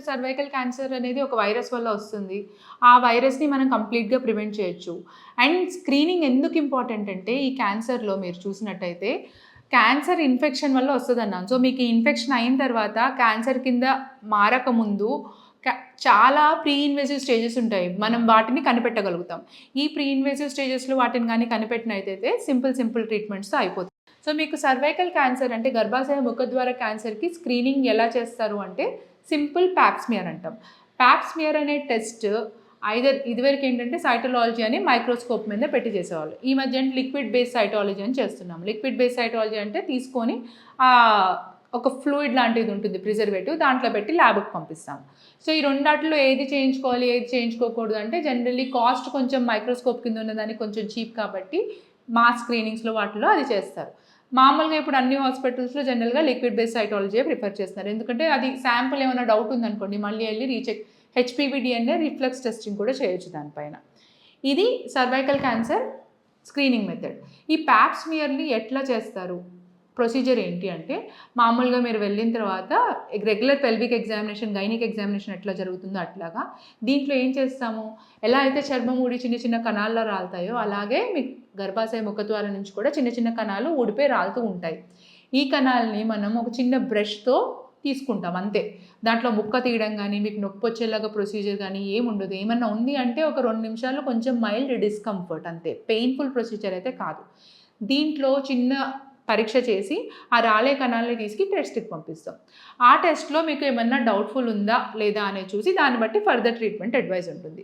Cervical cancer అనేది ఒక virus వల్ల వస్తుంది. ఆ వైరస్‌ని మనం కంప్లీట్‌గా ప్రివెంట్ చేయొచ్చు. అండ్ స్క్రీనింగ్ ఎందుకు ఇంపార్టెంట్ అంటే ఈ క్యాన్సర్‌లో మీరు చూసినట్టయితే క్యాన్సర్ ఇన్ఫెక్షన్ వల్ల వస్తదన్నాను. సో, మీకు ఈ ఇన్ఫెక్షన్ అయిన తర్వాత క్యాన్సర్ కింద మారకముందు క చాలా ప్రీ ఇన్వేసివ్ స్టేజెస్ ఉంటాయి. మనం వాటిని కనిపెట్టగలుగుతాం. ఈ ప్రీ ఇన్వేసివ్ స్టేజెస్‌లో వాటిని గాని కనిపెట్టినట్టయితే సింపుల్ ట్రీట్మెంట్స్‌తో అయిపోతుంది. సో, మీకు సర్వైకల్ క్యాన్సర్ అంటే గర్భాశయ ముఖద్వార క్యాన్సర్‌కి స్క్రీనింగ్ ఎలా చేస్తారు అంటే సింపుల్ పాప్ స్మియర్ అంటాం. పాప్ స్మియర్ అనే టెస్ట్ ఇదివరకు ఏంటంటే సైటోలాజీ అని మైక్రోస్కోప్ మీద పెట్టి చేసేవాళ్ళు. ఈ మధ్య లిక్విడ్ బేస్ సైటాలజీ అని చేస్తున్నాం. లిక్విడ్ బేస్ సైటాలజీ అంటే తీసుకొని ఒక ఫ్లూయిడ్ లాంటిది ఉంటుంది ప్రిజర్వేటివ్, దాంట్లో పెట్టి ల్యాబ్కి పంపిస్తాం. సో ఈ రెండాటిలో ఏది చేయించుకోవాలి ఏది చేయించుకోకూడదు అంటే జనరల్లీ కాస్ట్ కొంచెం మైక్రోస్కోప్ కింద ఉన్నదానికి కొంచెం చీప్ కాబట్టి మా స్క్రీనింగ్స్లో వాటిలో అది చేస్తారు. మామూలుగా ఇప్పుడు అన్ని హాస్పిటల్స్లో జనరల్గా లిక్విడ్ బేస్ సైటాలజీ ప్రిఫర్ చేస్తున్నారు. ఎందుకంటే అది శాంపుల్ ఏమైనా డౌట్ ఉందనుకోండి మళ్ళీ వెళ్ళి recheck HPV DNA reflex testing కూడా చేయొచ్చు దానిపైన. ఇది సర్వైకల్ క్యాన్సర్ స్క్రీనింగ్ మెథడ్. ఈ పాప్ స్మియర్ని ఎట్లా చేస్తారు, ప్రొసీజర్ ఏంటి అంటే మామూలుగా మీరు వెళ్ళిన తర్వాత regular pelvic examination gynaec examination ఎట్లా జరుగుతుందో అట్లాగా దీంట్లో ఏం చేస్తాము, ఎలా అయితే చర్మం ఊడి చిన్న చిన్న కణాల్లో రాలుతాయో అలాగే మీ గర్భాశయ ముఖద్వారం నుంచి కూడా చిన్న చిన్న కణాలు ఊడిపోయి రాలుతూ ఉంటాయి. ఈ కణాలని మనం ఒక చిన్న బ్రష్తో తీసుకుంటాం అంతే. దాంట్లో ముక్క తీయడం కానీ మీకు నొప్పి వచ్చేలాగా ప్రొసీజర్ కానీ ఏముండదు. ఏమన్నా ఉంది అంటే ఒక 2 నిమిషాలు కొంచెం మైల్డ్ డిస్కంఫర్ట్ అంతే, పెయిన్ఫుల్ ప్రొసీజర్ అయితే కాదు. దీంట్లో చిన్న పరీక్ష చేసి ఆ రాలే కణాలని తీసుకు టెస్ట్కి పంపిస్తాం. ఆ టెస్ట్లో మీకు ఏమన్నా డౌట్ఫుల్ ఉందా లేదా అనేది చూసి దాన్ని బట్టి ఫర్దర్ ట్రీట్మెంట్ అడ్వైస్ ఉంటుంది.